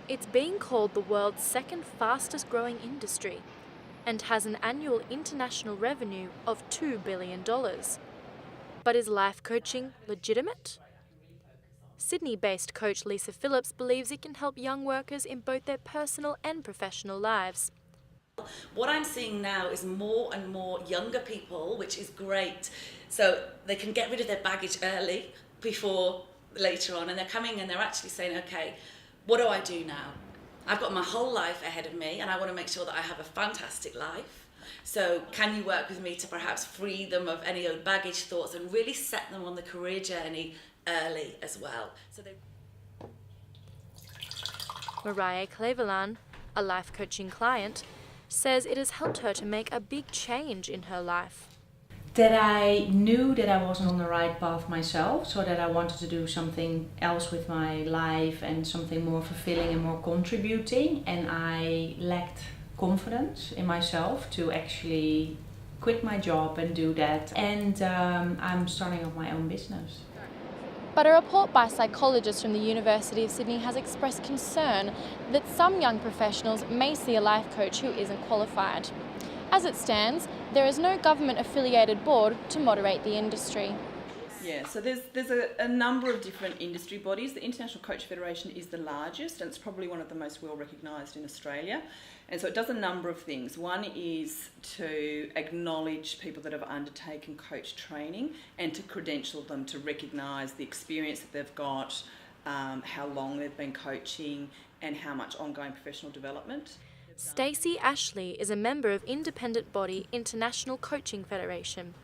It's being called the world's second fastest growing industry and has an annual international revenue of $2 billion. But is life coaching legitimate? Sydney-based coach Lisa Phillips believes it can help young workers in both their personal and professional lives. What I'm seeing now is more and more younger people, which is great. So they can get rid of their baggage early before later on, and they're coming and they're actually saying, okay, what do I do now? I've got my whole life ahead of me and I want to make sure that I have a fantastic life. So can you work with me to perhaps free them of any old baggage thoughts and really set them on the career journey early as well? Mariah Cleveland, a life coaching client, says it has helped her to make a big change in her life. That I knew that I wasn't on the right path myself, so that I wanted to do something else with my life and something more fulfilling and more contributing, and I lacked confidence in myself to actually quit my job and do that, and I'm starting up my own business. But a report by psychologists from the University of Sydney has expressed concern that some young professionals may see a life coach who isn't qualified. As it stands, there is no government-affiliated board to moderate the industry. Yeah, so there's a number of different industry bodies. The International Coach Federation is the largest, and it's probably one of the most well recognised in Australia. And so it does a number of things. One is to acknowledge people that have undertaken coach training and to credential them, to recognise the experience that they've got, how long they've been coaching, and how much ongoing professional development. Stacey Ashley is a member of independent body International Coaching Federation.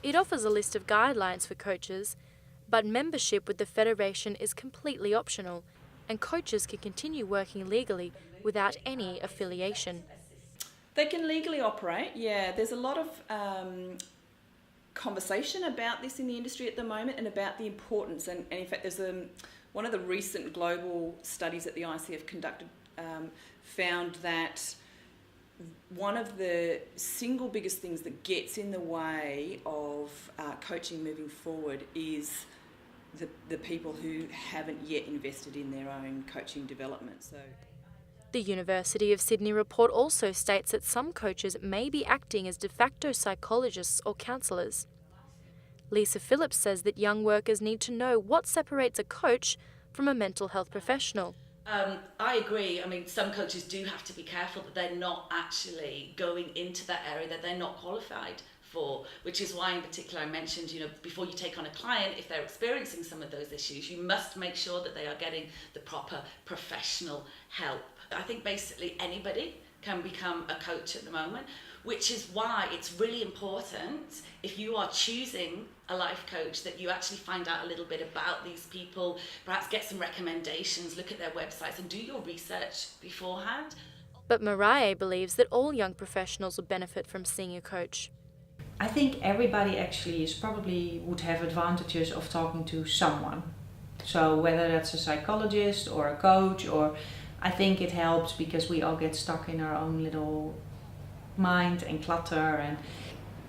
It offers a list of guidelines for coaches, but membership with the federation is completely optional, and coaches can continue working legally without any affiliation. They can legally operate, yeah. There's a lot of conversation about this in the industry at the moment and about the importance. And in fact, there's one of the recent global studies that the ICF conducted found that one of the single biggest things that gets in the way of coaching moving forward is the people who haven't yet invested in their own coaching development. The University of Sydney report also states that some coaches may be acting as de facto psychologists or counsellors. Lisa Phillips says that young workers need to know what separates a coach from a mental health professional. I agree. I mean, some coaches do have to be careful that they're not actually going into that area that they're not qualified for, which is why in particular I mentioned, before you take on a client, if they're experiencing some of those issues, you must make sure that they are getting the proper professional help. I think basically anybody can become a coach at the moment, which is why it's really important if you are choosing a life coach that you actually find out a little bit about these people, perhaps get some recommendations, look at their websites and do your research beforehand. But Mariah believes that all young professionals would benefit from seeing a coach. I think everybody actually would have advantages of talking to someone. So whether that's a psychologist or a coach, or I think it helps because we all get stuck in our own little mind and clutter, and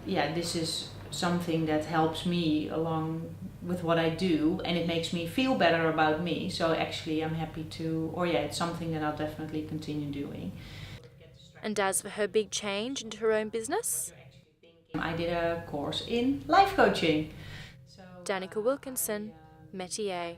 yeah, this is something that helps me along with what I do, and it makes me feel better about me. So actually I'm happy it's something that I'll definitely continue doing. And as for her big change into her own business? I did a course in life coaching. Danica Wilkinson, Métier.